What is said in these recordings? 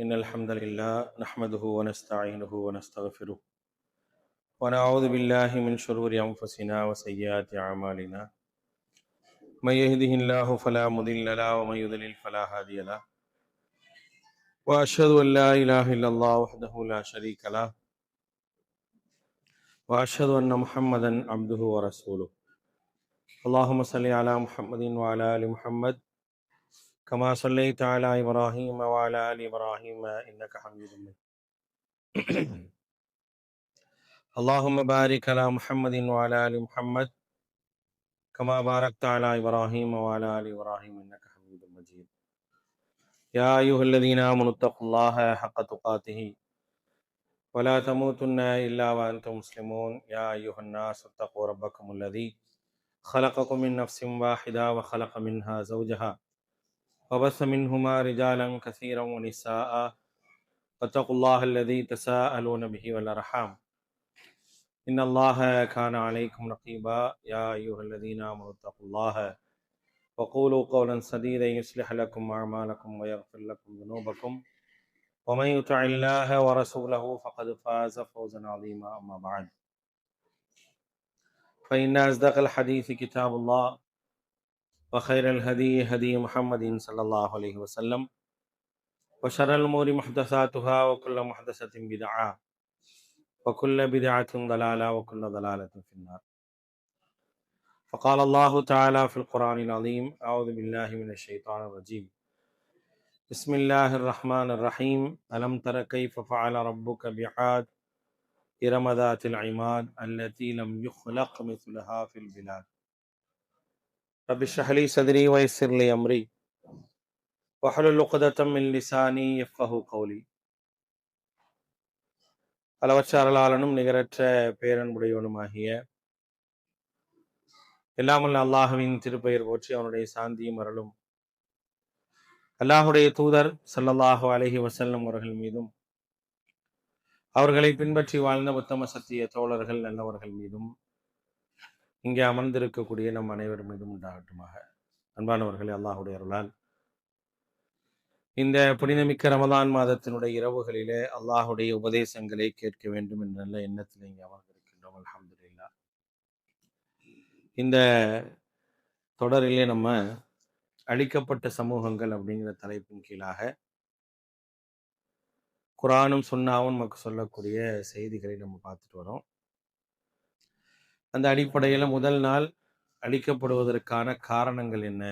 إن الحمد لله نحمده ونستعينه ونستغفره ونعوذ بالله من شرور أنفسنا وسيئات أعمالنا من يهده الله فلا مضل له ومن يضلل فلا هادي له وأشهد أن لا إله إلا الله وحده لا شريك له وأشهد أن محمدا عبده ورسوله اللهم صل على محمد وعلى آل محمد كما صليت على إبراهيم وعلى آل إبراهيم إنك حميد مجيد اللهم بارك على محمد وعلى آل محمد كما باركت على إبراهيم وعلى آل إبراهيم إنك حميد مجيد يا أيها الذين آمنوا اتقوا الله حق تقاته ولا تموتن إلا وأنتم مسلمون يا أيها الناس اتقوا ربكم الذي خلقكم من نفس واحدة وخلق منها زوجها وبث منهما رجالا كثيرا ونساء واتقوا الله الذي تساءلون به والأرحام إن الله كان عليكم رقيبا يا أيها الذين آمنوا اتقوا الله وقولوا قولا سديدا يصلح لكم أعمالكم ويغفر لكم ذنوبكم ومن يطع الله ورسوله فقد فاز فوزا عظيما أما بعد فإن أصدق الحديث كتاب الله وخير الهدي هدي محمد صلى الله عليه وسلم وشر الأمور محدثاتها وكل محدثة بدعة وكل بدعة ضلالة وكل ضلالة في النار فقال الله تعالى في القرآن العظيم أعوذ بالله من الشيطان الرجيم بسم الله الرحمن الرحيم ألم تر كيف فعل ربك بعاد إرم ذات العماد التي لم يخلق مثلها في البلاد رب اشرح لي صدري ويسر لي أمري واحلل عقدة من لساني يفقهوا قولي அளவற்ற அருளாளனும் நிகரற்ற பேரன்புடையவனுமாகிய எல்லாமல்ல அல்லாஹுவின் திருப்பெயர் போற்றி அவனுடைய சாந்தியும் அருளும் அல்லாஹுடைய தூதர் ஸல்லல்லாஹு அலைஹி வஸல்லம் அவர்கள் மீதும் அவர்களை பின்பற்றி வாழ்ந்த உத்தம சத்திய தோழர்கள் நல்லவர்கள் மீதும் இங்கே அமர்ந்திருக்கக்கூடிய நம் அனைவர் மீதும் உண்டாகட்டுமாக. அன்பானவர்களே, அல்லாஹுடைய அருளால் இந்த புனிதமிக்க ரமதான் மாதத்தினுடைய இரவுகளிலே அல்லாஹுடைய உபதேசங்களை கேட்க வேண்டும் என்ற நல்ல எண்ணத்தில் இங்கே அமர்ந்திருக்கின்றோம். அல்ஹம்துலில்லாஹ். இந்த தொடரிலே நம்ம அழிக்கப்பட்ட சமூகங்கள் அப்படிங்கிற தலைப்பின் கீழாக குர்ஆனும் சுன்னாவும் நமக்கு சொல்லக்கூடிய செய்திகளை நம்ம பார்த்துட்டு வரோம். அந்த அடிப்படையில் முதல் நாள் அழிக்கப்படுவதற்கான காரணங்கள் என்ன?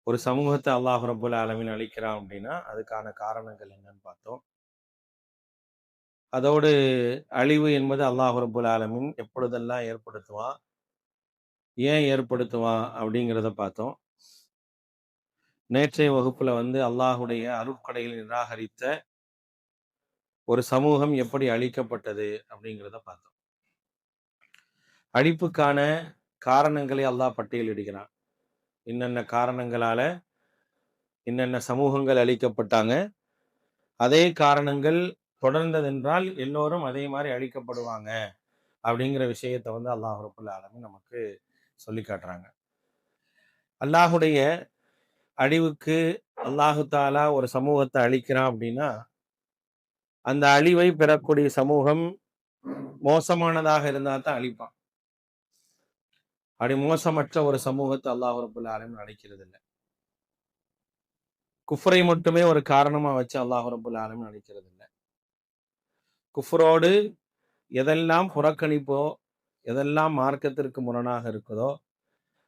ஒரு சமூகத்தை அல்லாஹ் ரப்புல் ஆலமீன் அழிக்கிறான் அப்படின்னா அதுக்கான காரணங்கள் என்னன்னு பார்த்தோம். அதோடு அழிவு என்பது அல்லாஹ் ரப்புல் ஆலமீன் எப்பொழுதெல்லாம் ஏற்படுத்துவான், ஏன் ஏற்படுத்துவான் அப்படிங்கிறத பார்த்தோம். நேற்றைய வகுப்புல அல்லாஹுடைய அருட்கொடைகளை நிராகரித்த ஒரு சமூகம் எப்படி அழிக்கப்பட்டது அப்படிங்கிறத பார்த்தோம். அழிப்புக்கான காரணங்களை அல்லாஹ் பட்டியலிடுகிறான். இன்னென்ன காரணங்களால இன்னென்ன சமூகங்கள் அழிக்கப்பட்டாங்க, அதே காரணங்கள் தொடர்ந்ததென்றால் எல்லோரும் அதே மாதிரி அழிக்கப்படுவாங்க அப்படிங்கிற விஷயத்தை அல்லாஹ் ரப்புல் ஆலமீன் நமக்கு சொல்லி காட்டுறாங்க. அல்லாஹுடைய அழிவுக்கு அல்லாஹு தாலா ஒரு சமூகத்தை அழிக்கிறான் அப்படின்னா அந்த அழிவை பெறக்கூடிய சமூகம் மோசமானதாக இருந்தால் தான் அழிப்பான். அப்படி மோசமற்ற ஒரு சமூகத்தை அல்லாஹ் ரப்புல் ஆலமீன் அழிக்கிறது இல்லை. குஃப்ரை மட்டுமே ஒரு காரணமா வச்சு அல்லாஹ் ரப்புல் ஆலமீன் அழிக்கிறது இல்லை. குஃப்ரோடு எதெல்லாம் புறக்கணிப்போ, எதெல்லாம் மார்க்கத்திற்கு முரணாக இருக்குதோ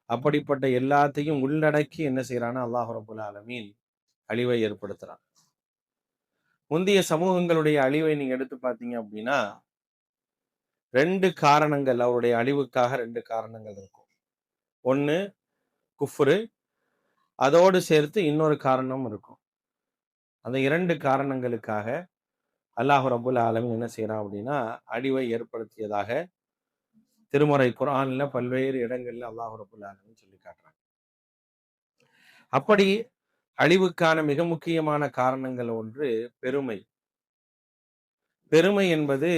அப்படிப்பட்ட எல்லாத்தையும் உள்ளடக்கி என்ன செய்யறான்னா அல்லாஹ் ரப்புல் ஆலமீன் அழிவை ஏற்படுத்துறான். முந்தைய சமூகங்களுடைய அழிவை நீங்க எடுத்து பார்த்தீங்க அப்படின்னா 2 காரணங்கள், அவருடைய அழிவுக்காக 2 காரணங்கள் இருக்கும். ஒன்று குஃப்ரு, அதோடு சேர்த்து இன்னொரு காரணம் இருக்கும். அந்த 2 காரணங்களுக்காக அல்லாஹ் ரப்புல் ஆலமீன் என்ன செய்யறான் அப்படின்னா அழிவை ஏற்படுத்தியதாக திருமறை குர்ஆன்ல பல்வேறு இடங்கள்ல அல்லாஹ் ரப்புல் ஆலமீன் சொல்லி காட்டுறாங்க. அப்படி அழிவுக்கான மிக முக்கியமான காரணங்கள் ஒன்று பெருமை. பெருமை என்பது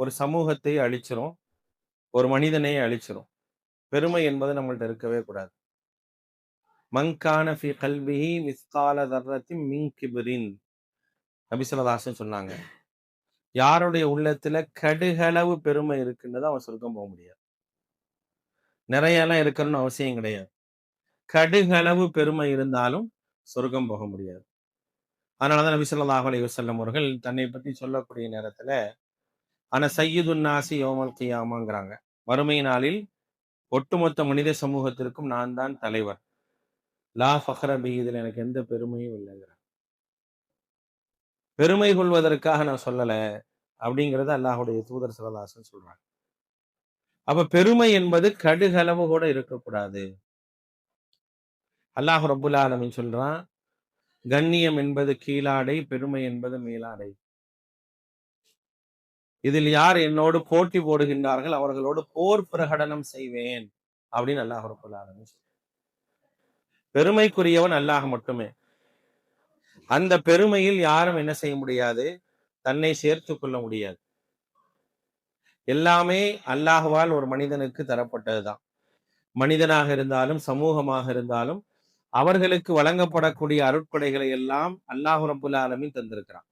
ஒரு சமூகத்தை அழிச்சிரும், ஒரு மனிதனை அழிச்சிரும். பெருமை என்பது நம்மள்ட்ட இருக்கவே கூடாது. மங்கான ஃபி கல்பிஹி மிஸ்கால தர்ரத்தின் மின் கிபிரின். நபி ஸல்லல்லாஹு அலைஹி வஸல்லம் சொன்னாங்க, யாருடைய உள்ளத்துல கடுகளவு பெருமை இருக்குன்றதை அவன் சொர்க்கம் போக முடியாது. நிறைய எல்லாம் இருக்கணும்னு அவசியம் கிடையாது. கடுகளவு பெருமை இருந்தாலும் சொர்க்கம் போக முடியாது. அதனாலதான் நபி ஸல்லல்லாஹு அலைஹி வஸல்லம் அவர்கள் தன்னை பற்றி சொல்லக்கூடிய நேரத்துல ஆனா சய்யிதுன் நாசி யௌமல் கியாமாங்கிறாங்க. மறுமை நாளில் ஒட்டுமொத்த மனித சமூகத்திற்கும் நான் தான் தலைவர். லா ஃபக்ர பி, இதுல எனக்கு எந்த பெருமையும் இல்லைங்கிறாங்க. பெருமை கொள்வதற்காக நான் சொல்லல அப்படிங்கறது அல்லாஹ்வுடைய தூதர் ஸல்லல்லாஹு அலைஹி வஸல்லம் சொல்றாங்க. அப்ப பெருமை என்பது கடுகளவு கூட இருக்கக்கூடாது. அல்லாஹ் ரப்புல் ஆலமீன் சொல்றான், கண்ணியம் என்பது கீழாடை, பெருமை என்பது மேலாடை. இதில் யார் என்னோடு போட்டி போடுகின்றார்கள் அவர்களோடு போர் பிரகடனம் செய்வேன் அப்படின்னு அல்லாஹ் ரப்புல் ஆலமீன் சொல்றான். பெருமைக்குரியவன் அல்லாஹ் மட்டுமே. அந்த பெருமையில் யாரும் என்ன செய்ய முடியாது, தன்னை சேர்த்து கொள்ள முடியாது. எல்லாமே அல்லாஹ்வால் ஒரு மனிதனுக்கு தரப்பட்டதுதான். மனிதனாக இருந்தாலும் சமூகமாக இருந்தாலும் அவர்களுக்கு வழங்கப்படக்கூடிய அருட்கொடைகளை எல்லாம் அல்லாஹ் ரப்புல் ஆலமீன் தந்திருக்கிறான்.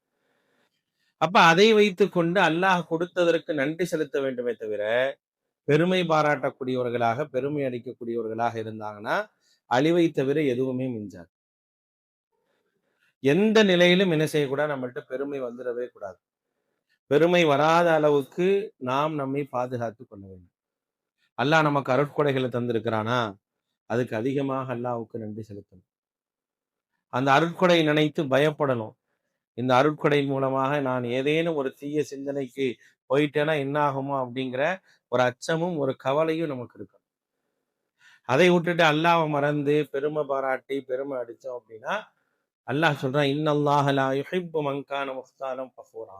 அப்ப அதை வைத்துக் கொண்டு அல்லாஹ் கொடுத்ததற்கு நன்றி செலுத்த வேண்டுமே தவிர பெருமை பாராட்டக்கூடியவர்களாக பெருமை அடிக்கக்கூடியவர்களாக இருந்தாங்கன்னா அழிவை தவிர எதுவுமே மிஞ்சாது. எந்த நிலையிலும் என்ன செய்யக்கூடாது, நம்மள்ட்ட பெருமை வந்துடவே கூடாது. பெருமை வராத அளவுக்கு நாம் நம்மை பாதுகாத்து கொள்ள வேண்டும். அல்லாஹ் நமக்கு அருட்கொடைகளை தந்திருக்கிறானா, அதுக்கு அதிகமாக அல்லாஹ்வுக்கு நன்றி செலுத்தணும். அந்த அருட்கொடை நினைத்து பயப்படணும். இந்த அருட்கொடை மூலமாக நான் ஏதேனும் ஒரு தீய சிந்தனைக்கு போயிட்டேன்னா என்ன ஆகுமோ அப்படிங்கிற ஒரு அச்சமும் ஒரு கவலையும் நமக்கு இருக்கும். அதை விட்டுட்டு அல்லாஹ்வை மறந்து பெருமை பாராட்டி பெருமை அடிச்சோம் அப்படின்னா அல்லாஹ் சொல்றான், இன்னல்லாஹ லா யுஹிப்பு மன் கான முஃப்தாலம் ஃபഖூரா.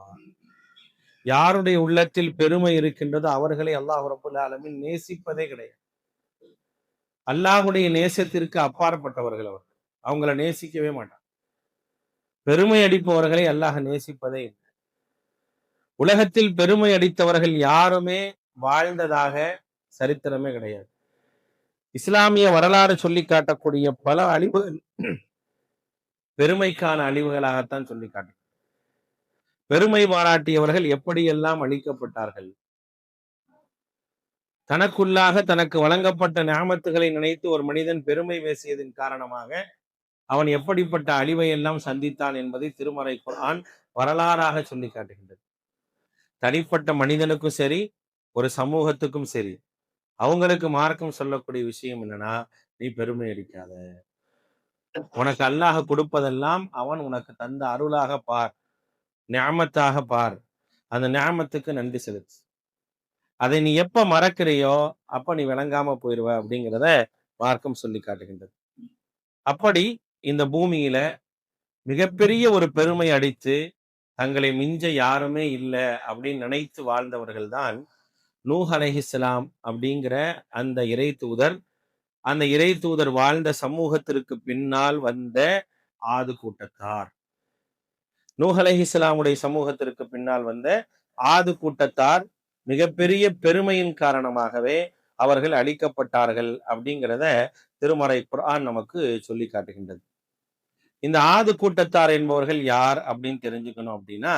யாருடைய உள்ளத்தில் பெருமை இருக்கின்றதோ அவர்களை அல்லாஹ் ரப்புல் ஆலமீன் நேசிப்பதே கிடையாது. அல்லாஹ்வுடைய நேசத்திற்கு அப்பாற்பட்டவர்கள் அவர். அவங்கள நேசிக்கவே மாட்டான். பெருமை அடிப்பவர்களை அல்லாஹ் நேசிப்பதே இல்லை. உலகத்தில் பெருமை அடித்தவர்கள் யாருமே வாழ்ந்ததாக சரித்திரமே கிடையாது. இஸ்லாமிய வரலாறு சொல்லி காட்டக்கூடிய பல அழிவுகள் பெருமைக்கான அழிவுகளாகத்தான் சொல்லி காட்டும். பெருமை பாராட்டியவர்கள் எப்படியெல்லாம் அழிக்கப்பட்டார்கள். தனக்குள்ளாக தனக்கு வழங்கப்பட்ட நியாமத்துகளை நினைத்து ஒரு மனிதன் பெருமை பேசியதன் காரணமாக அவன் எப்படிப்பட்ட அழிவை எல்லாம் சந்தித்தான் என்பதை திருமறை குர்ஆன் வரலாறாக சொல்லி காட்டுகின்றது. தனிப்பட்ட மனிதனுக்கும் சரி, ஒரு சமூகத்துக்கும் சரி, அவங்களுக்கு மார்க்கம் சொல்லக்கூடிய விஷயம் என்னன்னா, நீ பெருமை அடிக்காத. உனக்கு அல்லாஹ் கொடுப்பதெல்லாம் அவன் உனக்கு தந்த அருளாக பார், நியாமத்தாக பார். அந்த நியாமத்துக்கு நன்றி செலுத்து. அதை நீ எப்ப மறக்கிறையோ அப்ப நீ விளங்காம போயிடுவ அப்படிங்கிறத மார்க்கம் சொல்லி காட்டுகின்றது. அப்படி இந்த பூமியில மிகப்பெரிய ஒரு பெருமை அடித்து தங்களை மிஞ்ச யாருமே இல்லை அப்படின்னு நினைத்து வாழ்ந்தவர்கள் தான் நூஹ் அலைஹிஸ்ஸலாம் அப்படிங்கிற அந்த இறை தூதர். அந்த இறை தூதர் வாழ்ந்த சமூகத்திற்கு பின்னால் வந்த ஆது கூட்டத்தார். நூஹ் அலைஹிஸ்ஸலாமுடைய சமூகத்திற்கு பின்னால் வந்த ஆது கூட்டத்தார் மிகப்பெரிய பெருமையின் காரணமாகவே அவர்கள் அழிக்கப்பட்டார்கள் அப்படிங்கிறத திருமறை குர்ஆன் நமக்கு சொல்லி காட்டுகின்றது. இந்த ஆது கூட்டத்தார் என்பவர்கள் யார் அப்படின்னு தெரிஞ்சுக்கணும் அப்படின்னா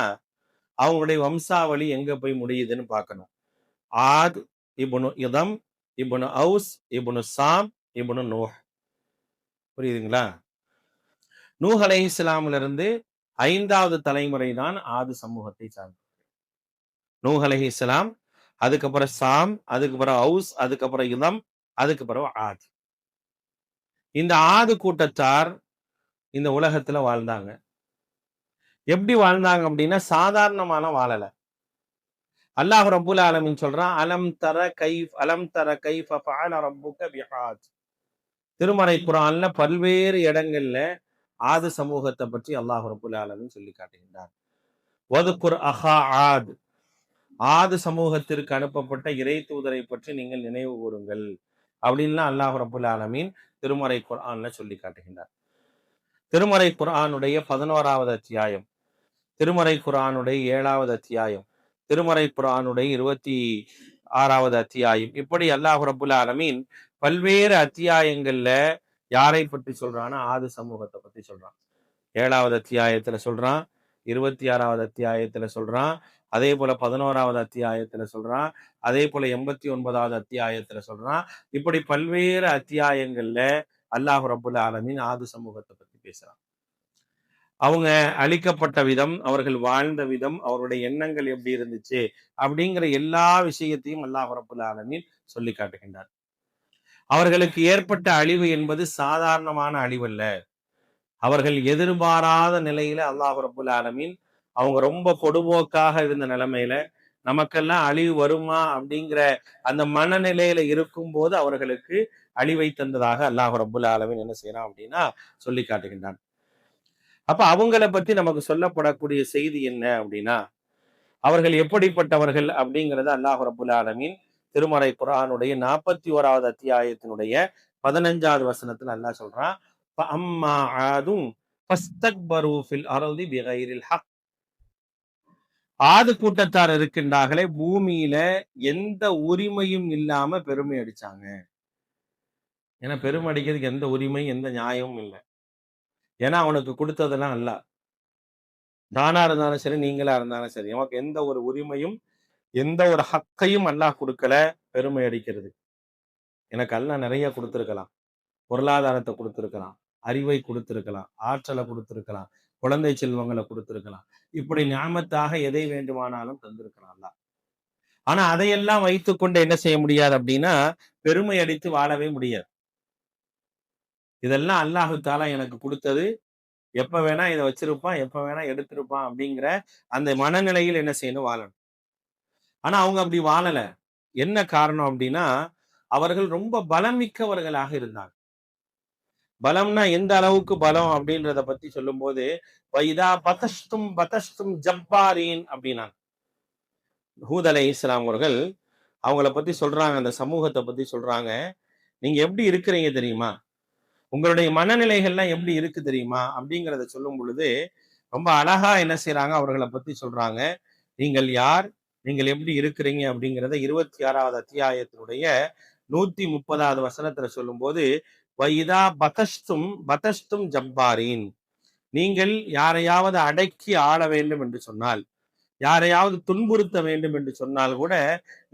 அவங்களுடைய வம்சாவளி எங்க போய் முடியுதுன்னு பார்க்கணும். ஆத் இப்னு இதம் இப்னு அவுஸ் இப்னு சாம் இப்னு நூஹ். புரியுதுங்களா? நூஹ் அலைஹிஸ்ஸலாம்ல இருந்து 5வது தலைமுறை தான் ஆது சமூகத்தை சார்ந்தது. நூஹ் அலைஹிஸ்ஸலாம், அதுக்கப்புறம் சாம், அதுக்கப்புறம் அவுஸ், அதுக்கப்புறம் இதம், அதுக்கப்புறம் ஆத். இந்த ஆது கூட்டத்தார் இந்த உலகத்துல வாழ்ந்தாங்க. எப்படி வாழ்ந்தாங்க அப்படின்னா சாதாரணமான வாழல. அல்லாஹ் ரப்புல் ஆலமீன் சொல்றான், அலம் தர கைஃப ஃபஅல ரப்புக பிஆத். திருமறை குர்ஆன்ல பல்வேறு இடங்கள்ல ஆது சமூகத்தை பற்றி அல்லாஹ் ரப்புல் ஆலமீன் சொல்லி காட்டுகின்றார். வதுகுர் அஹா ஆத், ஆது சமூகத்திற்கு அனுப்பப்பட்ட இறை தூதரை பற்றி நீங்கள் நினைவு கூறுங்கள் அப்படின்னு அல்லாஹ் ரப்புல் ஆலமீன் திருமறை குர்ஆன்ல சொல்லி காட்டுகின்றார். திருமறை குர்ஆனுடைய 11வது அத்தியாயம், திருமறை குர்ஆனுடைய 7வது அத்தியாயம், திருமறை குர்ஆனுடைய 26வது அத்தியாயம், இப்படி அல்லாஹ் ரப்புல் ஆலமீன் பல்வேறு அத்தியாயங்கள்ல யாரை பற்றி சொல்றான்னா ஆது சமூகத்தை பத்தி சொல்றான். 7வது அத்தியாயத்துல சொல்றான், 26வது அத்தியாயத்துல சொல்றான், அதே போல 11வது அத்தியாயத்துல சொல்றான், அதே போல 89வது அத்தியாயத்துல சொல்றான். இப்படி பல்வேறு அத்தியாயங்கள்ல அல்லாஹ் ரப்புல் ஆலமீன் ஆது சமூகத்தை பத்தி பேசுறான். அவங்க அழிக்கப்பட்ட விதம், அவர்கள் வாழ்ந்த விதம், அவருடைய எண்ணங்கள் எப்படி இருந்துச்சு அப்படிங்கிற எல்லா விஷயத்தையும் அல்லாஹ் ரப்புல் ஆலமீன் சொல்லி காட்டுகின்றார். அவர்களுக்கு ஏற்பட்ட அழிவு என்பது சாதாரணமான அழிவல்ல. அவர்கள் எதிர்பாராத நிலையில அல்லாஹ் ரப்புல் ஆலமீன் அவங்க ரொம்ப பொடுபோக்காக இருந்த நிலைமையில நமக்கெல்லாம் அழிவு வருமா அப்படிங்கிற அந்த மனநிலையில இருக்கும் போது அவர்களுக்கு அழிவை தந்ததாக அல்லாஹ் ரப்புல் ஆலமீன் என்ன செய்யறான் அப்படின்னா சொல்லி காட்டுகின்றான். அப்ப அவங்கள பத்தி நமக்கு சொல்லப்படக்கூடிய செய்தி என்ன அப்படின்னா, அவர்கள் எப்படிப்பட்டவர்கள் அப்படிங்கிறத அல்லாஹ் ரப்புல் ஆலமீன் திருமறை குர்ஆனுடைய 41வது அத்தியாயத்தினுடைய 15வது வசனத்துல அல்லாஹ் சொல்றான், அம்மா ஆதும் ஃபஸ்தக்பரு ஃபில் அர்தி பிகைரில் ஹக். ஆது கூட்டத்தார் இருக்கின்றார்களே, பூமியில எந்த உரிமையும் இல்லாம பெருமை அடிச்சாங்க. ஏன்னா பெருமை அடிக்கிறதுக்கு எந்த உரிமை எந்த நியாயமும் இல்லை. ஏன்னா அவனுக்கு கொடுத்ததெல்லாம் அல்லாஹ். நானா இருந்தாலும் சரி, நீங்களா இருந்தாலும் சரி, நமக்கு எந்த ஒரு உரிமையும் எந்த ஒரு ஹக்கையும் அல்லாஹ் கொடுக்கல பெருமை அடிக்கிறது. எனக்கு அல்லாஹ் நிறைய கொடுத்திருக்கலாம், பொருளாதாரத்தை கொடுத்திருக்கலாம், அறிவை கொடுத்திருக்கலாம், ஆற்றலை கொடுத்திருக்கலாம், குழந்தை செல்வங்களை கொடுத்திருக்கலாம், இப்படி ஞாமத்தாக எதை வேண்டுமானாலும் தந்திருக்கலாம் அல்லாஹ். ஆனா அதையெல்லாம் வைத்துக்கொண்டு என்ன செய்ய முடியாது அப்படின்னா பெருமை அடித்து வாழவே முடியாது. இதெல்லாம் அல்லாஹு தாலா எனக்கு கொடுத்தது, எப்ப வேணா இதை வச்சிருப்பான், எப்ப வேணா எடுத்திருப்பான் அப்படிங்கிற அந்த மனநிலையில் என்ன செய்யணும், வாழணும். ஆனா அவங்க அப்படி வாழல. என்ன காரணம் அப்படின்னா அவர்கள் ரொம்ப பலம் மிக்கவர்களாக இருந்தாங்க. பலம்னா எந்த அளவுக்கு பலம் அப்படின்றத பத்தி சொல்லும் போது வைதா பதஷ்தும் பதஷ்தும் ஜப்பாரீன் அப்படின்னாங்க. ஹூத் அலைஹிஸ்ஸலாம் அவர்கள் அவங்கள பத்தி சொல்றாங்க, அந்த சமூகத்தை பத்தி சொல்றாங்க, நீங்க எப்படி இருக்கிறீங்க தெரியுமா, உங்களுடைய மனநிலைகள்லாம் எப்படி இருக்கு தெரியுமா அப்படிங்கிறத சொல்லும் பொழுது ரொம்ப அழகா என்ன செய்யறாங்க, அவர்களை பத்தி சொல்றாங்க. நீங்கள் யார், நீங்கள் எப்படி இருக்கிறீங்க அப்படிங்கிறத 26வது அத்தியாயத்தினுடைய 130வது வசனத்துல சொல்லும் போது வைதா பதஷ்தும் பதஷ்தும் ஜப்பாரீன், நீங்கள் யாரையாவது அடக்கி ஆள வேண்டும் என்று சொன்னால், யாரையாவது துன்புறுத்த வேண்டும் என்று சொன்னால் கூட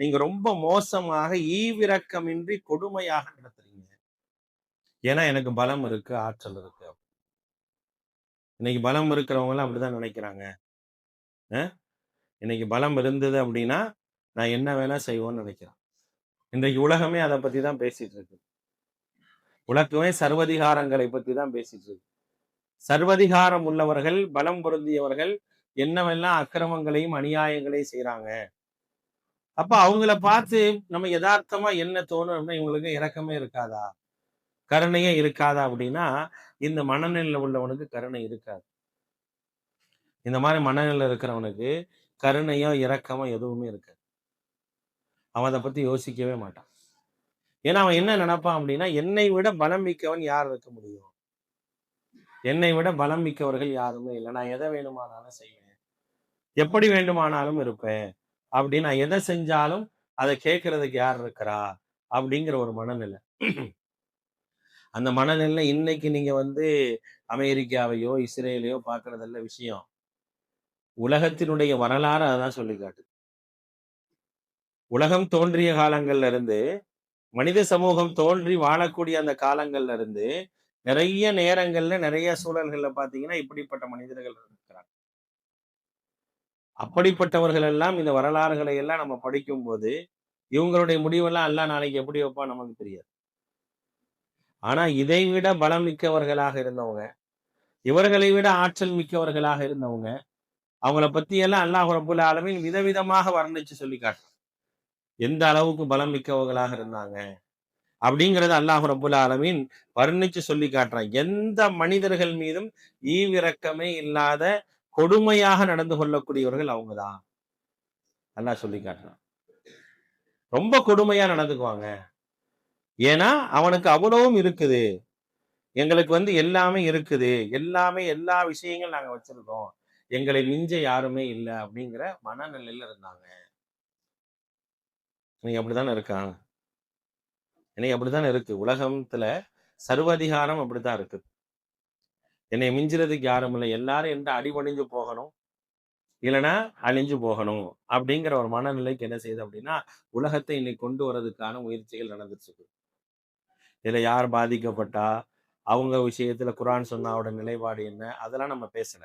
நீங்க ரொம்ப மோசமாக ஈவிரக்கமின்றி கொடுமையாக நடத்துறீங்க. ஏன்னா எனக்கு பலம் இருக்கு, ஆற்றல் இருக்கு. இன்னைக்கு பலம் இருக்கிறவங்க எல்லாம் அப்படிதான் நினைக்கிறாங்க. இன்னைக்கு பலம் இருந்தது அப்படின்னா நான் என்ன வேணா செய்வோம்னு நினைக்கிறேன். இன்றைக்கு உலகமே அதை பத்தி தான் பேசிட்டு இருக்கு. உலகமே சர்வதிகாரங்களை பத்தி தான் பேசிட்டு இருக்கு. சர்வதிகாரம் உள்ளவர்கள், பலம் பொருந்தியவர்கள் என்னவெல்லாம் அக்கிரமங்களையும் அநியாயங்களையும் செய்யறாங்க. அப்ப அவங்கள பார்த்து நம்ம யதார்த்தமா என்ன தோணும் அப்படின்னா, இவங்களுக்கு இரக்கமே இருக்காதா, கருணையே இருக்காதா அப்படின்னா இந்த மனநிலையில உள்ளவனுக்கு கருணை இருக்காது. இந்த மாதிரி மனநிலையில இருக்கிறவனுக்கு கருணையோ இரக்கமோ எதுவுமே இருக்காது. அவன் அதை பத்தி யோசிக்கவே மாட்டான். ஏன்னா அவன் என்ன நினைப்பான் அப்படின்னா, என்னை விட பலம் மிக்கவன் யார் இருக்க முடியும், என்னை விட பலம் மிக்கவர்கள் யாருமே இல்லை, நான் எதை வேணுமானாலும் செய்வேன், எப்படி வேண்டுமானாலும் இருப்பேன், அப்படி நான் எதை செஞ்சாலும் அதை கேட்கறதுக்கு யார் இருக்கிறா அப்படிங்கிற ஒரு மனநிலை. அந்த மனநிலை இன்னைக்கு நீங்க அமெரிக்காவையோ இஸ்ரேலையோ பார்க்கறதல்ல விஷயம். உலகத்தினுடைய வரலாறு அதான் சொல்லி காட்டுது. உலகம் தோன்றிய காலங்கள்ல இருந்து, மனித சமூகம் தோன்றி வாழக்கூடிய அந்த காலங்கள்ல இருந்து நிறைய நேரங்கள்ல நிறைய சூழல்கள்ல பாத்தீங்கன்னா இப்படிப்பட்ட மனிதர்கள் இருக்கிறாங்க. அப்படிப்பட்டவர்கள் எல்லாம் இந்த வரலாறுகளை எல்லாம் நம்ம படிக்கும் போது இவங்களுடைய முடிவெல்லாம் எல்லாம் நாளைக்கு எப்படி வைப்பா நமக்கு தெரியாது. ஆனா இதை விட பலம் மிக்கவர்களாக இருந்தவங்க, இவர்களை விட ஆற்றல் மிக்கவர்களாக இருந்தவங்க, அவங்கள பத்தி எல்லாம் அல்லாஹ் ரப்புல் ஆலமீன் விதவிதமாக வர்ணிச்சு சொல்லி காட்டுறான். எந்த அளவுக்கு பலம் மிக்கவர்களாக இருந்தாங்க அப்படிங்கறது அல்லாஹ் ரப்புல் ஆலமீன் வர்ணிச்சு சொல்லி காட்டுறான். எந்த மனிதர்கள் மீதும் ஈவிரக்கமே இல்லாத கொடுமையாக நடந்து கொள்ளக்கூடியவர்கள் அவங்கதான் அல்லாஹ் சொல்லி காட்டுறான். ரொம்ப கொடுமையா நடந்துக்குவாங்க. ஏன்னா அவனுக்கு அவ்வளவும் இருக்குது, எங்களுக்கு எல்லாமே இருக்குது, எல்லாமே எல்லா விஷயங்களும் நாங்க வச்சிருக்கோம், எங்களை மிஞ்ச யாருமே இல்லை அப்படிங்கிற மனநிலையில இருந்தாங்க. இன்னைக்கு அப்படித்தானே இருக்கான், இன்னைக்கு அப்படித்தானே இருக்கு உலகத்துல. சர்வதிகாரம் அப்படித்தான் இருக்கு. என்னை மிஞ்சுறதுக்கு யாரும் இல்லை, எல்லாரும் எந்த அடிபணிஞ்சு போகணும், இல்லைன்னா அழிஞ்சு போகணும் அப்படிங்கிற ஒரு மனநிலைக்கு என்ன செய்யுது அப்படின்னா உலகத்தை இன்னைக்கு கொண்டு வர்றதுக்கான முயற்சிகள் நடந்துட்டு இருக்கு. இதுல யார் பாதிக்கப்பட்டா, அவங்க விஷயத்துல குர்ஆன் சுன்னாவோட நிலைப்பாடு என்ன, அதெல்லாம் நம்ம பேசல.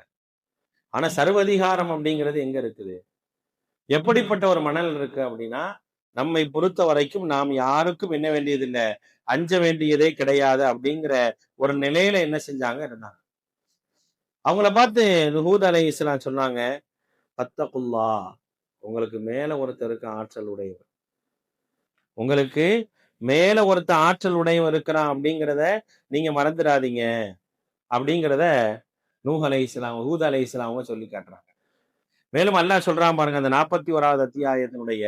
ஆனா சர்வதிகாரம் அப்படிங்கிறது எங்க இருக்குது, எப்படிப்பட்ட ஒரு மனநிலை இருக்கு அப்படின்னா, நம்மை பொறுத்த வரைக்கும் நாம் யாருக்கும் என்ன வேண்டியதில்லை, அஞ்ச வேண்டியதே கிடையாது அப்படிங்கிற ஒரு நிலையில என்ன செஞ்சாங்க இருந்தாங்க. அவங்கள பார்த்து ஹூத் அலைஹிஸ்ஸலாம் சொன்னாங்க, பத்தகுல்லா, உங்களுக்கு மேல ஒருத்தர் இருக்க ஆற்றல் உடையவர், உங்களுக்கு மேல ஒருத்த ஆற்றல் உடையவர் இருக்கிறான் அப்படிங்கிறத நீங்க மறந்துடாதீங்க அப்படிங்கிறத நூஹ் அலைஹிஸ்ஸலாம் ஹூத் அலைஹிஸ்ஸலாம் அவங்க சொல்லி காட்டுறாங்க. மேலும் அல்லாஹ் சொல்றான் பாருங்க, அந்த 41வது அத்தியாயத்தினுடைய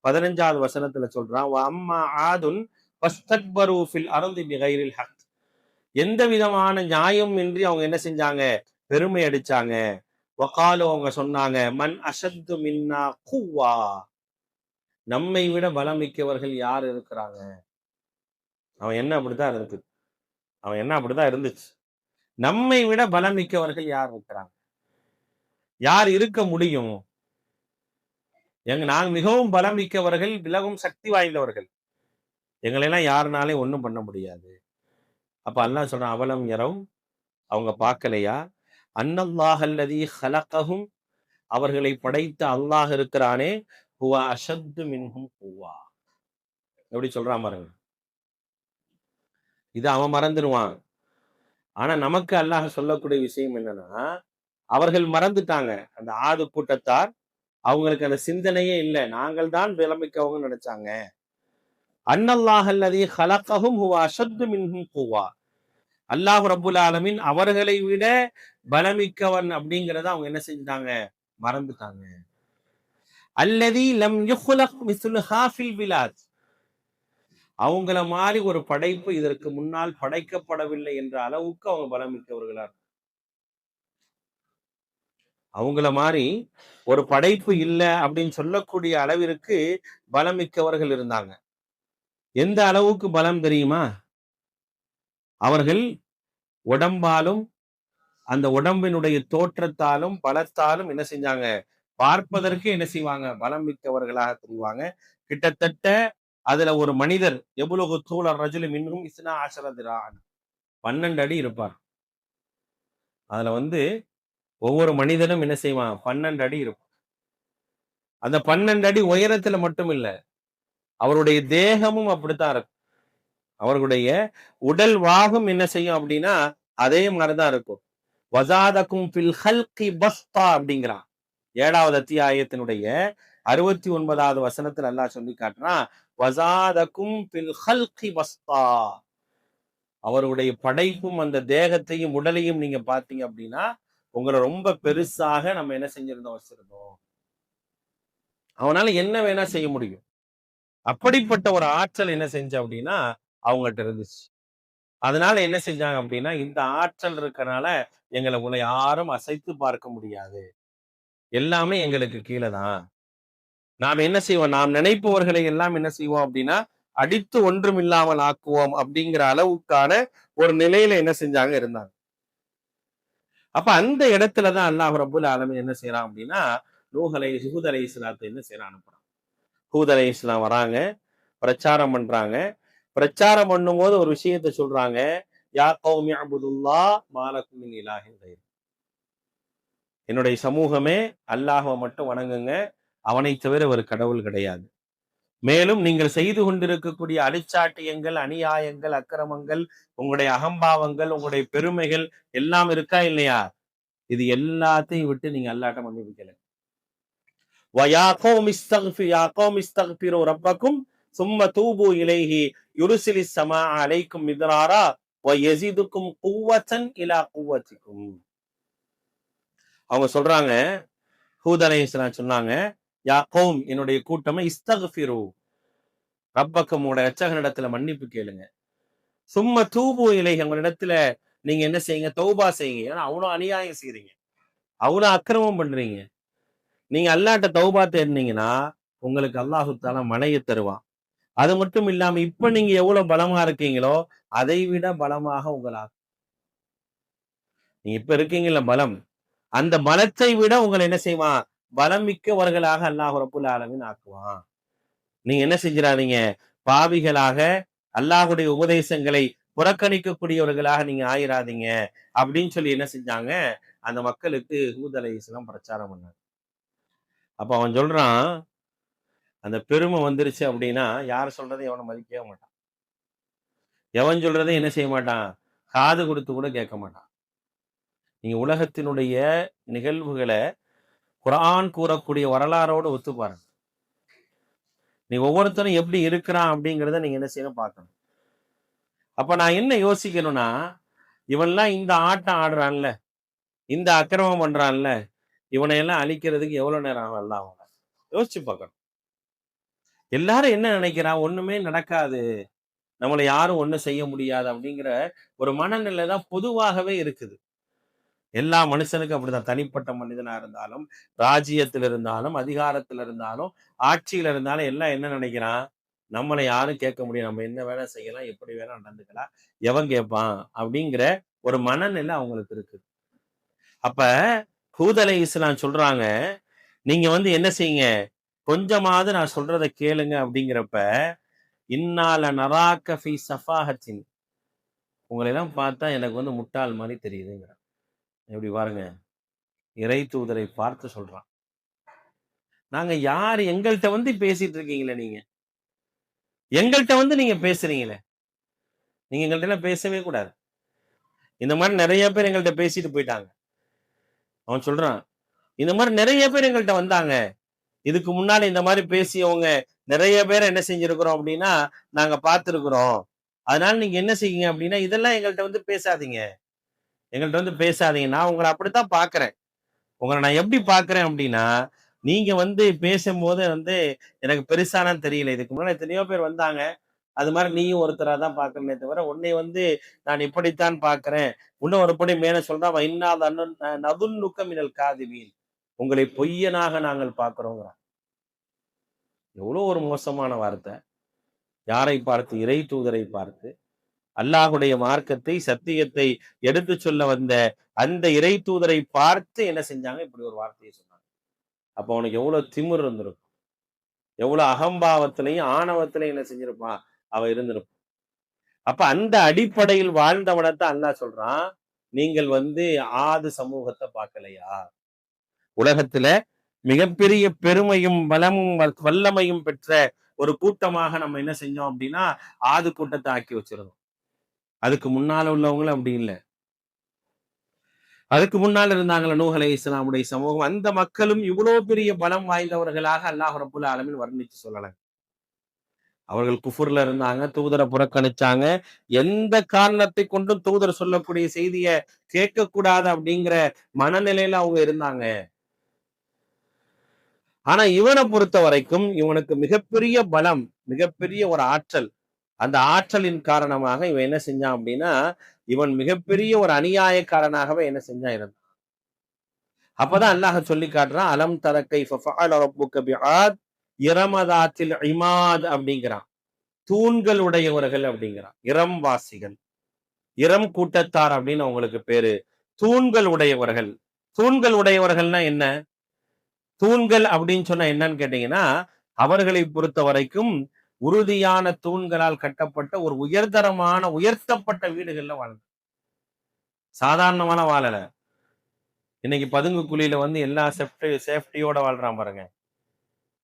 15வது வசனத்துல சொல்றான், அம்மா ஆதுன் ஃபஸ்தக்பரு ஃபில் அர்தி பிகைரில் ஹக், எந்த விதமான நியாயம் இன்றி அவங்க என்ன செஞ்சாங்க, பெருமை அடிச்சாங்க. வகாலு, அவங்க சொன்னாங்க, மன் அஷத்து மின்னா குவா, நம்மை விட பலம் மிக்கவர்கள் யார் இருக்கிறாங்க. அவன் என்ன அப்படித்தான் இருக்கு, அவன் என்ன அப்படித்தான் இருந்துச்சு. நம்மை விட பலம் மிக்கவர்கள் யார் இருக்கிறாங்க, யார் இருக்க முடியும், நாங்கள் மிகவும் பலம் மிக்கவர்கள், மிகவும் சக்தி வாய்ந்தவர்கள், எங்களெல்லாம் யாருனாலே ஒண்ணும் பண்ண முடியாது. அப்ப அல்லாஹ் சொல்றான், அவலம் யரவும், அவங்க பார்க்கலையா, அன்னல்லாஹ் அல்லதீ ஹலகஹும், அவர்களை படைத்த அல்லாஹ் இருக்கிறானே, ஹுவ அஷத்து மின்ஹும் குவா, எப்படி சொல்றான் பாருங்க. இது அவன் மறந்துடுவான். ஆனா நமக்கு அல்லாஹ் சொல்லக்கூடிய விஷயம் என்னன்னா, அவர்கள் மறந்துட்டாங்க. அந்த ஆது கூட்டத்தார், அவங்களுக்கு அந்த சிந்தனையே இல்லை, நாங்கள் தான் விளம்பிக்கவங்க நினைச்சாங்க. அன்னல்லாஹ் அல்லதீ ஹலகஹும் ஹுவ அஷத்து மின்ஹும் குவா, அல்லாஹ் ரப்புல் ஆலமீன் அவர்களை விட பலமிக்கவன் அப்படிங்கிறத அவங்க என்ன செஞ்சுட்டாங்க, மறந்துட்டாங்க. அல்லதீ லம் யுக்லக் மிஸ்லுஹா ஃபில் பிலாத், அவங்கள மாதிரி ஒரு படைப்பு இதற்கு முன்னால் படைக்கப்படவில்லை என்ற அளவுக்கு அவங்க பலமிக்கவர்களா, அவங்கள மாதிரி ஒரு படைப்பு இல்லை அப்படின்னு சொல்லக்கூடிய அளவிற்கு பலமிக்கவர்கள் இருந்தாங்க. எந்த அளவுக்கு பலம் தெரியுமா, அவர்கள் உடம்பாலும் அந்த உடம்பினுடைய தோற்றத்தாலும் பலத்தாலும் என்ன செஞ்சாங்க, பார்ப்பதற்கு என்ன செய்வாங்க, பலம் மிக்கவர்களாக தெரிவாங்க. கிட்டத்தட்ட அதுல ஒரு மனிதர் எவ்வளவு தூள ரஜுலு மின்னும் இஸ்னா ஆஷரதிரான், 12 அடி இருப்பார். அதுல ஒவ்வொரு மனிதனும் என்ன செய்வான், 12 அடி இருக்கும். அந்த 12 அடி உயரத்துல மட்டும் இல்ல, அவருடைய தேகமும் அப்படித்தான் இருக்கும். அவர்களுடைய உடல் வாகும் என்ன செய்யும் அப்படின்னா அதே மாதிரிதான் இருக்கும். வசாதக்கும் ஃபில் ஹல்கி பஸ்தா அப்படிங்கிறான் 7வது அத்தியாயத்தினுடைய 69வது வசனத்தில் அல்லாஹ் சொல்லி காட்டுறான், வசாதக்கும் ஃபில் ஹல்கி பஸ்தா, அவருடைய படைப்பும் அந்த தேகத்தையும் உடலையும் நீங்க பார்த்தீங்க அப்படின்னா உங்களை ரொம்ப பெருசாக நம்ம என்ன செஞ்சிருந்தோம், வச்சிருந்தோம். அவனால என்ன வேணா செய்ய முடியும். அப்படிப்பட்ட ஒரு ஆற்றல் என்ன செஞ்ச அப்படின்னா அவங்ககிட்ட இருந்துச்சு. அதனால என்ன செஞ்சாங்க அப்படின்னா, இந்த ஆற்றல் இருக்கறனால எங்களை உங்களை யாரும் அசைத்து பார்க்க முடியாது, எல்லாமே எங்களுக்கு கீழே தான். நாம் என்ன செய்வோம், நாம் நினைப்பவர்களை எல்லாம் என்ன செய்வோம் அப்படின்னா அடித்து ஒன்றும் இல்லாமல் ஆக்குவோம் அப்படிங்கிற அளவுக்கான ஒரு நிலையில என்ன செஞ்சாங்க, இருந்தாங்க. அப்ப அந்த இடத்துலதான் அல்லாஹ் ரப்புல் ஆலமீன் என்ன செய்யறான் அப்படின்னா ஹூத் அலைஹிஸ்ஸலாத்தை என்ன செய்யறான், அனுப்புறான். ஹூத் அலைஹிஸ்ஸலாம் வராங்க, பிரச்சாரம் பண்றாங்க. பிரச்சாரம் பண்ணும் போது ஒரு விஷயத்த சொல்றாங்க, யா கௌமி அபுதுல்லாஹ் மா லக்கும் மின் இலாஹின் கைர், என்னுடைய சமூகமே அல்லாஹ்வை மட்டும் வணங்குங்க, அவனை தவிர ஒரு கடவுள் கிடையாது. மேலும் நீங்கள் செய்து கொண்டிருக்கக்கூடிய அடிச்சாட்டியங்கள், அநியாயங்கள், அக்கிரமங்கள், உங்களுடைய அகம்பாவங்கள், உங்களுடைய பெருமைகள் எல்லாம் இருக்கா இல்லையா, இது எல்லாத்தையும் விட்டு நீங்க அல்லாஹ்ட்ட மன்னிப்பு கேளுங்க. வயா கௌமி இஸ்தக்ஃபிரு ரப்பக்கும் சும்ம தூபு இலைஹி யுர்சிலிஸ் ஸமா அலைக்கும் மித்ராரா வ யஸிதுக்கும் குவ்வத்தன் இலா குவ்வத்திக்கும். அவங்க சொல்றாங்க, ஹூத் அலைஹிஸ்ஸலாம் சொன்னாங்க, யா கௌம், என்னுடைய கூட்டமே, இஸ்தக்ஃபிரு ரப்பக்கும், உங்களுடைய இரட்சகனிடத்துல மன்னிப்பு கேளுங்க. சும்ம தூபு இலைஹி, உங்களிடத்துல நீங்க என்ன செய்யுங்க, தௌபா செய்யுங்க. ஏன்னா அவ்வளவு அநியாயம் செய்றீங்க, அவ்வளவு அக்கிரமம் பண்றீங்க. நீங்க அல்லாஹ்ட்ட தௌபா தேடினீங்கன்னா உங்களுக்கு அல்லாஹு தஆலா மழையை தருவான். அது மட்டும் இல்லாம இப்ப நீங்க எவ்வளவு பலமா இருக்கீங்களோ அதை விட பலமாக உங்களா நீங்க இப்ப இருக்கீங்கல்ல பலம், அந்த பலத்தை விட உங்களை என்ன செய்வான்? பலம் மிக்கவர்களாக அல்லாஹ் ரப்புல் ஆலமீன் ஆக்குவான். நீங்க என்ன செஞ்சிடாதீங்க, பாவிகளாக அல்லாஹுடைய உபதேசங்களை புறக்கணிக்கக்கூடியவர்களாக நீங்க ஆயிராதீங்க அப்படின்னு சொல்லி என்ன செஞ்சாங்க, அந்த மக்களுக்கு ஹூத் அலைஹிஸ்ஸலாம் பிரச்சாரம் பண்ணாங்க. அப்ப அவன் சொல்றான், அந்த பெருமை வந்துருச்சு அப்படின்னா யார் சொல்றதையும் எவனும் மதிக்கவே மாட்டான். எவன் சொல்றதையும் என்ன செய்ய மாட்டான், காது கொடுத்து கூட கேட்க மாட்டான். நீங்க உலகத்தினுடைய நிகழ்வுகளை குர்ஆன் கூறக்கூடிய வரலாறோடு ஒத்து பாருங்க. நீ ஒவ்வொருத்தரும் எப்படி இருக்கிறான் அப்படிங்கிறத நீங்க என்ன செய்யணும் பார்க்கணும். அப்ப நான் என்ன யோசிக்கணும்னா, இவன்லாம் இந்த ஆட்டம் ஆடுறான்ல, இந்த அக்கிரமம் பண்றான்ல, இவனை எல்லாம் அழிக்கிறதுக்கு எவ்வளவு நேரம் ஆகும் அல்லாஹ்? யோசிச்சு பார்க்கணும். எல்லாரும் என்ன நினைக்கிறான், ஒண்ணுமே நடக்காது, நம்மளை யாரும் ஒண்ணும் செய்ய முடியாது அப்படிங்கிற ஒரு மனநிலை தான் பொதுவாகவே இருக்குது. எல்லா மனுஷனுக்கும் அப்படிதான். தனிப்பட்ட மனிதனா இருந்தாலும், ராஜ்ஜியத்தில் இருந்தாலும், அதிகாரத்துல இருந்தாலும், ஆட்சியில இருந்தாலும் எல்லாம் என்ன நினைக்கிறான், நம்மளை யாரும் கேட்க முடியும், நம்ம என்ன வேணா செய்யலாம், எப்படி வேணா நடந்துக்கலாம், எவன் கேட்பான் அப்படிங்கிற ஒரு மனநிலை அவங்களுக்கு இருக்கு. அப்ப ஹூத் அலைஹிஸ்ஸலாம் சொல்றாங்க, நீங்க என்ன செய்யுங்க, கொஞ்சமாவது நான் சொல்றதை கேளுங்க அப்படிங்கிறப்ப, இன்னால நராக்க ஃபீ ஸஃபாஹத்தின், உங்களை எல்லாம் பார்த்தா எனக்கு முட்டாள் மாதிரி தெரியுதுங்கிற. எப்படி பாருங்க, இறை தூதரை பார்த்து சொல்றான். நாங்க யாரு, எங்கள்கிட்ட பேசிட்டு இருக்கீங்களே, நீங்க எங்கள்கிட்ட நீங்க பேசுறீங்களே, நீங்க எங்கள்கிட்ட எல்லாம் பேசவே கூடாது. இந்த மாதிரி நிறைய பேர் எங்கள்கிட்ட பேசிட்டு போயிட்டாங்க. அவன் சொல்றான், இந்த மாதிரி நிறைய பேர் எங்கள்கிட்ட வந்தாங்க, இதுக்கு முன்னால இந்த மாதிரி பேசியவங்க நிறைய பேரை என்ன செஞ்சிருக்கிறோம் அப்படின்னா நாங்க பார்த்திருக்கிறோம். அதனால நீங்க என்ன செய்யுங்க அப்படின்னா, இதெல்லாம் எங்கள்கிட்ட பேசாதீங்க, எங்கள்கிட்ட பேசாதீங்க. நான் உங்களை அப்படித்தான் பாக்குறேன். உங்களை நான் எப்படி பாக்குறேன் அப்படின்னா, நீங்க பேசும்போது எனக்கு பெருசானு தெரியல. இதுக்கு முன்னாடி எத்தனையோ பேர் வந்தாங்க, அது மாதிரி நீயும் ஒருத்தரா தான் பாக்குறேனே தவிர, உன்னை நான் இப்படித்தான் பாக்குறேன். இன்னும் ஒரு படி மேல சொல்றான், இன்னா நதுன்னுக்க மினல் காதிபீன், உங்களை பொய்யனாக நாங்கள் பார்க்கிறோம். எவ்வளவு ஒரு மோசமான வார்த்தை. யாரை பார்த்து? இறை தூதரை பார்த்து, அல்லாஹுடைய மார்க்கத்தை, சத்தியத்தை எடுத்து சொல்ல வந்த அந்த இறை தூதரை பார்த்து என்ன செஞ்சாங்க, இப்படி ஒரு வார்த்தையை சொன்னாங்க. அப்ப அவனுக்கு எவ்வளவு திமிர் இருந்திருக்கும், எவ்வளவு அகம்பாவத்திலையும் ஆணவத்திலையும் என்ன செஞ்சிருப்பான், அவ இருந்திருப்பான். அப்ப அந்த அடிப்படையில் வாழ்ந்தவனத்தான் அல்லாஹ் சொல்றான், நீங்கள் ஆது சமூகத்தை பார்க்கலையா? உலகத்துல மிகப்பெரிய பெருமையும் பலமும் வல்லமையும் பெற்ற ஒரு கூட்டமாக நம்ம என்ன செஞ்சோம் அப்படின்னா, ஆது கூட்டத்தை ஆக்கி வச்சிருந்தோம். அதுக்கு முன்னால உள்ளவங்களும் அப்படி இல்லை. அதுக்கு முன்னால் இருந்தாங்களே நூஹ் அலைஹிஸ்ஸலாமுடைய சமூகம், அந்த மக்களும் இவ்வளவு பெரிய பலம் வாய்ந்தவர்களாக அல்லாஹ் ரப்புல் ஆலமீன் வர்ணிச்சு சொல்லலாம். அவர்கள் குஃபுர்ல இருந்தாங்க, தூதரை புறக்கணிச்சாங்க, எந்த காரணத்தை கொண்டும் தூதர் சொல்லக்கூடிய செய்திய கேட்க கூடாது அப்படிங்கிற மனநிலையில அவங்க இருந்தாங்க. ஆனா இவனை பொறுத்த வரைக்கும் இவனுக்கு மிகப்பெரிய பலம், மிகப்பெரிய ஒரு ஆற்றல். அந்த ஆற்றலின் காரணமாக இவன் என்ன செஞ்சான் அப்படின்னா, இவன் மிகப்பெரிய ஒரு அநியாயக்காரனாகவே என்ன செஞ்சான் இருந்தான். அப்பதான் அல்லாஹ் சொல்லி காட்டுறான், அலம் தர கைஃப ஃபஅல ரப்புக பிஆத் இரமதாத்தில் இமாத் அப்படிங்கிறான். தூண்கள் உடையவர்கள் அப்படிங்கிறான். இரம் வாசிகள், இரம் கூட்டத்தார் அப்படின்னு அவங்களுக்கு பேரு. தூண்கள் உடையவர்கள். தூண்கள் உடையவர்கள்னா என்ன? தூண்கள் அப்படின்னு சொன்னா என்னன்னு கேட்டீங்கன்னா, அவர்களை பொறுத்த வரைக்கும் உறுதியான தூண்களால் கட்டப்பட்ட ஒரு உயர்தரமான உயர்த்தப்பட்ட வீடுகள்ல வாழ்ந்து, சாதாரணமான வாழல. இன்னைக்கு பதுங்கு குழியில எல்லா சேஃப்டியோட வாழ்றான் பாருங்க.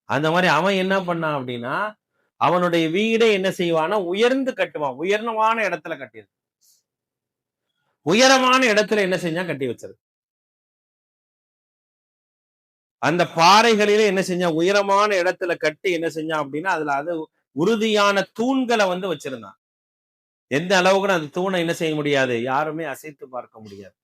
அந்த மாதிரி அவன் என்ன பண்ணான் அப்படின்னா, அவனுடைய வீடை என்ன செய்வானா உயர்ந்து கட்டுவான். உயர்ந்தமான இடத்துல கட்டியது. உயரமான இடத்துல என்ன செஞ்சான், கட்டி வச்சது. அந்த பாறைகளில என்ன செஞ்சான், உயரமான இடத்துல கட்டி என்ன செஞ்சான் அப்படின்னா, அதுல உறுதியான தூண்களை வச்சிருந்தான். எந்த அளவுக்கு அந்த தூணை என்ன செய்ய முடியாது, யாருமே அசைத்து பார்க்க முடியாது.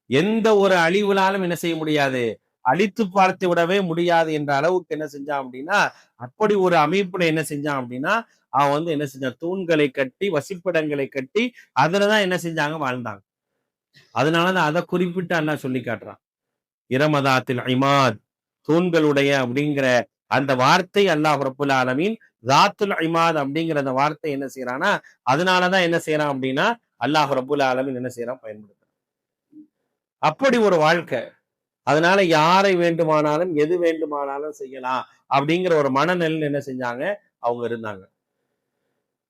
எந்த ஒரு அழிவுனாலும் என்ன செய்ய முடியாது, அழித்து பார்த்து விடவே முடியாது என்ற அளவுக்கு என்ன செஞ்சான் அப்படின்னா, அப்படி ஒரு அமைப்புல என்ன செஞ்சான் அப்படின்னா, அவன் என்ன செஞ்சான், தூண்களை கட்டி, வசிப்பிடங்களை கட்டி, அதுலதான் என்ன செஞ்சாங்க, வாழ்ந்தாங்க. அதனாலதான் அதை குறிப்பிட்டு அல்லாஹ் சொல்லி காட்டுறான். இரமதாத்தில் இமாத், தூண்களுடைய அப்படிங்கிற அந்த வார்த்தை அல்லாஹ் ரப்புல் ஆலமீன் ஜாத்துல் இமாத் அப்படிங்கிற அந்த வார்த்தை என்ன செய்யறான்னா, அதனாலதான் என்ன செய்யறான் அப்படின்னா அல்லாஹ் ரப்புல் ஆலமீன் என்ன செய்யறான், பயன்படுத்துறான். அப்படி ஒரு வாழ்க்கை. அதனால யாரை வேண்டுமானாலும் எது வேண்டுமானாலும் செய்யலாம் அப்படிங்கிற ஒரு மனநிலையில் என்ன செஞ்சாங்க, அவங்க இருந்தாங்க.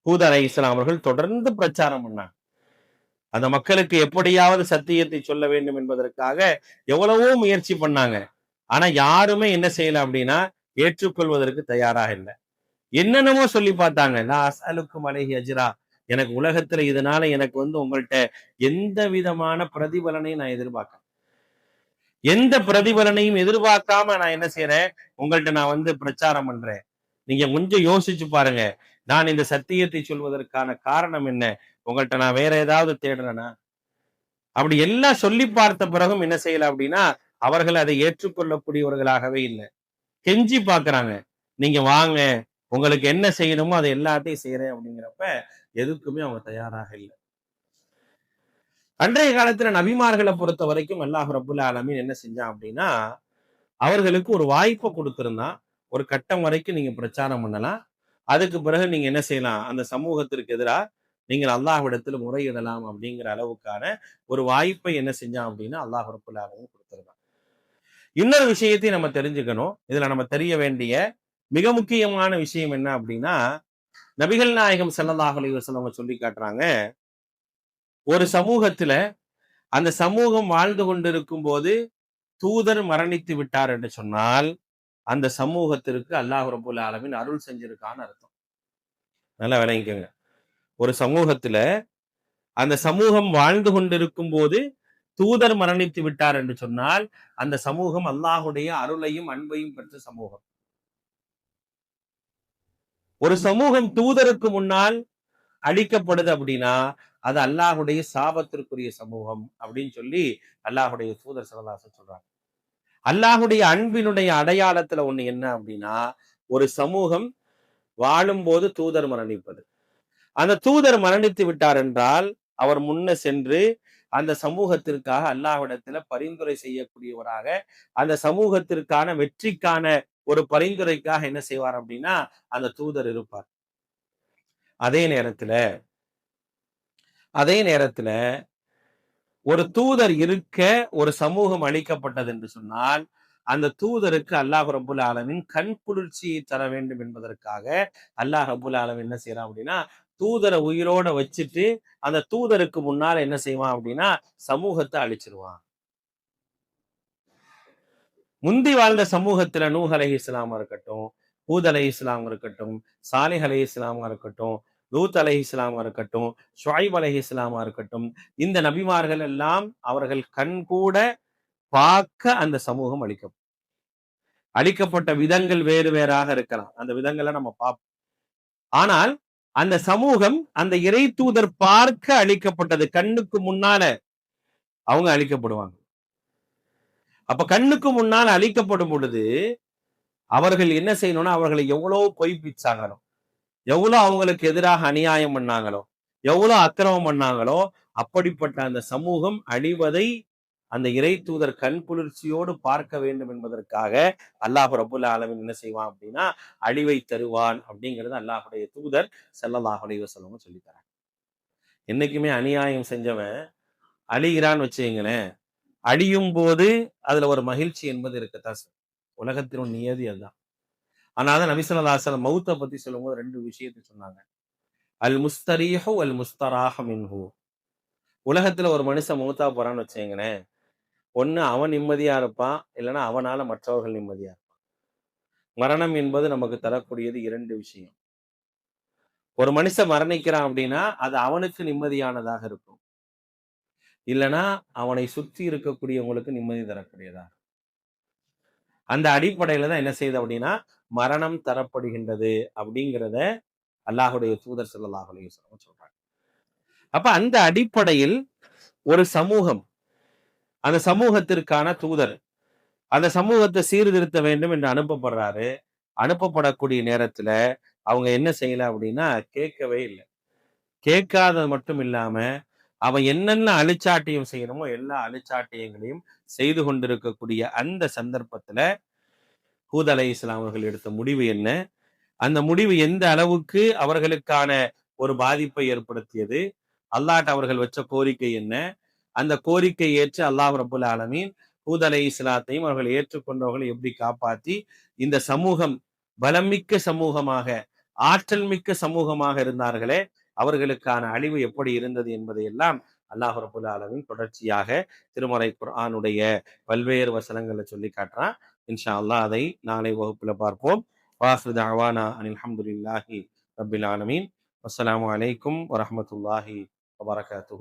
ஹூத் அலைஹிஸ்ஸலாம் அவர்கள் தொடர்ந்து பிரச்சாரம் பண்ணாங்க. அந்த மக்களுக்கு எப்படியாவது சத்தியத்தை சொல்ல வேண்டும் என்பதற்காக எவ்வளவோ முயற்சி பண்ணாங்க. ஆனா யாருமே என்ன செய்யல அப்படின்னா ஏற்றுக்கொள்வதற்கு தயாராக இல்லை. என்னென்னமோ சொல்லி பார்த்தாங்க. நான் அஸ்அலுக்கும் அலைஹி அஜ்ரா, எனக்கு உலகத்துல இதனால எனக்கு உங்கள்ட்ட எந்த விதமான பிரதிபலனையும் நான் எதிர்பார்க்க, எந்த பிரதிபலனையும் எதிர்பார்க்காம நான் என்ன செய்யறேன், உங்கள்ட்ட நான் பிரச்சாரம் பண்றேன். நீங்க கொஞ்சம் யோசிச்சு பாருங்க. நான் இந்த சத்தியத்தை சொல்வதற்கான காரணம் என்ன? உங்கள்ட்ட நான் வேற ஏதாவது தேடுறேனா? அப்படி எல்லாம் சொல்லி பார்த்த பிறகும் என்ன செய்யல அப்படின்னா அவர்கள் அதை ஏற்றுக்கொள்ளக்கூடியவர்களாகவே இல்லை. கெஞ்சி பாக்குறாங்க, நீங்க வாங்க, உங்களுக்கு என்ன செய்யணுமோ அதை எல்லாத்தையும் செய்யறேன் அப்படிங்கிறப்ப எதுக்குமே அவங்க தயாராக இல்லை. அன்றைய காலத்துல நபிமார்களை பொறுத்த வரைக்கும் அல்லாஹ் ரப்புல் ஆலமீன் என்ன செஞ்சான் அப்படின்னா அவர்களுக்கு ஒரு வாய்ப்பை கொடுத்திருந்தான். ஒரு கட்டம் வரைக்கும் நீங்க பிரச்சாரம் பண்ணலாம், அதுக்கு பிறகு நீங்க என்ன செய்யலாம், அந்த சமூகத்திற்கு எதிராக நீங்கள் அல்லாஹ்விடத்தில் முறையிடலாம் அப்படிங்கிற அளவுக்கான ஒரு வாய்ப்பை என்ன செஞ்சான் அப்படின்னா அல்லாஹ் ரப்புல் ஆலமீன் கொடுத்திருந்தான். இன்னொரு விஷயத்தை நம்ம தெரிஞ்சுக்கணும். இதுல நம்ம தெரிய வேண்டிய மிக முக்கியமான விஷயம் என்ன அப்படின்னா, நபிகள் நாயகம் ஸல்லல்லாஹு அலைஹி வஸல்லம் சொல்லி காட்டுறாங்க, ஒரு சமூகத்துல அந்த சமூகம் வாழ்ந்து கொண்டிருக்கும் போது தூதர் மரணித்து விட்டார் என்று சொன்னால் அந்த சமூகத்திற்கு அல்லாஹ் ரப்புல் ஆலமீன் அருள் செஞ்சிருக்கான்னு அர்த்தம். நல்லா விளங்கிக்கோங்க. ஒரு சமூகத்துல அந்த சமூகம் வாழ்ந்து கொண்டிருக்கும் போது தூதர் மரணித்து விட்டார் என்று சொன்னால் அந்த சமூகம் அல்லாஹுடைய அருளையும் அன்பையும் பெற்ற சமூகம். ஒரு சமூகம் தூதருக்கு முன்னால் அழிக்கப்படுது அப்படின்னா அது அல்லாஹுடைய சாபத்திற்குரிய சமூகம் அப்படின்னு சொல்லி அல்லாஹுடைய தூதர் ஸல்லல்லாஹு அலைஹி வஸல்லம் சொல்றாங்க. அல்லாஹுடைய அன்பினுடைய அடையாளத்துல ஒண்ணு என்ன அப்படின்னா, ஒரு சமூகம் வாழும்போது தூதர் மரணிப்பது. அந்த தூதர் மரணித்து விட்டார் என்றால் அவர் முன்ன சென்று அந்த சமூகத்திற்காக அல்லாஹ்விடத்துல பரிந்துரை செய்யக்கூடியவராக, அந்த சமூகத்திற்கான வெற்றிக்கான ஒரு பரிந்துரைக்காக என்ன செய்வார் அப்படின்னா அந்த தூதர் இருப்பார். அதே நேரத்துல ஒரு தூதர் இருக்க ஒரு சமூகம் அளிக்கப்பட்டது என்று சொன்னால் அந்த தூதருக்கு அல்லாஹ் ரப்புல் ஆலமீன் கண் குளிர்ச்சியை தர வேண்டும் என்பதற்காக அல்லாஹ் ரப்புல் ஆலமீன் என்ன செய்யறான் அப்படின்னா தூதரை உயிரோட வச்சுட்டு அந்த தூதருக்கு முன்னால என்ன செய்வான் அப்படின்னா சமூகத்தை அழிச்சிருவான். முந்தி வாழ்ந்த சமூகத்துல நூஹ் அலைஹிஸ்ஸலாமா இருக்கட்டும், ஹூத் அலைஹிஸ்ஸலாமா இருக்கட்டும், சாலிஹ் அலைஹிஸ்ஸலாமா இருக்கட்டும், லூத் அலைஹிஸ்ஸலாமா இருக்கட்டும், ஷுஐப் அலைஹிஸ்ஸலாமா இருக்கட்டும், இந்த நபிமார்கள் எல்லாம் அவர்கள் கண் கூட பார்க்க அந்த சமூகம் அழிக்கப்பட்ட விதங்கள் வேறு வேறாக இருக்கலாம். அந்த விதங்களை நம்ம பார்ப்போம். ஆனால் அந்த சமூகம் அந்த இறை தூதர் பார்க்க அழிக்கப்பட்டது. கண்ணுக்கு முன்னால அவங்க அழிக்கப்படுவாங்க. அப்ப கண்ணுக்கு முன்னால் அழிக்கப்படும் பொழுது அவர்கள் என்ன செய்யணும்னா அவர்களை எவ்வளவு பொய்ப்பிச்சாங்களோ, எவ்வளவு அவங்களுக்கு எதிராக அநியாயம் பண்ணாங்களோ, எவ்வளவு அக்கிரமம் பண்ணாங்களோ அப்படிப்பட்ட அந்த சமூகம் அழிவதை அந்த இறை தூதர் கண் குளிர்ச்சியோடு பார்க்க வேண்டும் என்பதற்காக அல்லாஹ் ரப்புல் ஆலமீன் என்ன செய்வான் அப்படின்னா அழிவை தருவான் அப்படிங்கிறது அல்லாஹுடைய தூதர் ஸல்லல்லாஹு அலைஹி வஸல்லம் சொல்லி தராங்க. என்னைக்குமே அநியாயம் செஞ்சவன் அழிகிறான்னு வச்சுங்களேன், அழியும் போது அதுல ஒரு மகிழ்ச்சி என்பது இருக்கத்தான் சார். உலகத்தின் நியதி அதுதான். ஆனாதான் நபி ஸல்லல்லாஹு அலைஹி வஸல்லம் மௌத்தை பத்தி சொல்லும்போது ரெண்டு விஷயத்தை சொன்னாங்க. அல் முஸ்தரீஹு அல் முஸ்தராஹ மின்ஹு. உலகத்துல ஒரு மனுஷன் மௌத்தா போறான்னு வச்சுங்களேன், ஒண்ணு அவன் நிம்மதியா இருப்பான், இல்லைன்னா அவனால மற்றவர்கள் நிம்மதியா இருப்பான். மரணம் என்பது நமக்கு தரக்கூடியது இரண்டு விஷயம். ஒரு மனுஷன் மரணிக்கிறான் அப்படின்னா அது அவனுக்கு நிம்மதியானதாக இருக்கும், இல்லைன்னா அவனை சுற்றி இருக்கக்கூடியவங்களுக்கு நிம்மதி தரக்கூடியதா. அந்த அடிப்படையில தான் என்ன செய்யுது அப்படின்னா மரணம் தரப்படுகின்றது அப்படிங்கிறத அல்லாஹுடைய தூதர் ஸல்லல்லாஹு அலைஹி வஸல்லம் சொல்றாங்க. அப்ப அந்த அடிப்படையில் ஒரு சமூகம், அந்த சமூகத்திற்கான தூதர் அந்த சமூகத்தை சீர்திருத்த வேண்டும் என்று அனுப்பப்படுறாரு. அனுப்பப்படக்கூடிய நேரத்துல அவங்க என்ன செய்யல அப்படின்னா கேட்கவே இல்லை. கேட்காதது மட்டும் இல்லாம அவன் என்னென்ன அழிச்சாட்டியம் செய்யணுமோ எல்லா அழிச்சாட்டியங்களையும் செய்து கொண்டிருக்கக்கூடிய அந்த சந்தர்ப்பத்துல ஹூத் அலைஹிஸ்ஸலாம் அவர்கள் எடுத்த முடிவு என்ன, அந்த முடிவு எந்த அளவுக்கு அவர்களுக்கான ஒரு பாதிப்பை ஏற்படுத்தியது, அல்லாஹ்ட்ட அவர்கள் வச்ச கோரிக்கை என்ன, அந்த கோரிக்கை ஏற்று அல்லாஹ் ரப்புல் ஆலமீன் ஹூத் அலைஹிஸ்ஸலாத்தையும் அவர்கள் ஏற்றுக்கொண்டவர்களை எப்படி காப்பாற்றி இந்த சமூகம் பலமிக்க சமூகமாக, ஆற்றல் மிக்க சமூகமாக இருந்தார்களே, அவர்களுக்கான அழிவு எப்படி இருந்தது என்பதை எல்லாம் அல்லாஹ் ரப்புல் ஆலமீன் தொடர்ச்சியாக திருமறை குர்ஆனுடைய பல்வேறு வசனங்களை சொல்லி காட்டுறான். இன்ஷா அல்லாஹ் அதை நாளை வகுப்புல பார்ப்போம். வாஹிரு தஅவானா அனில் ஹம்துலில்லாஹி ரப்பில் ஆலமீன். அஸ்ஸலாமு அலைக்கும் வரஹ்மத்துல்லாஹி வபரகாத்துஹு.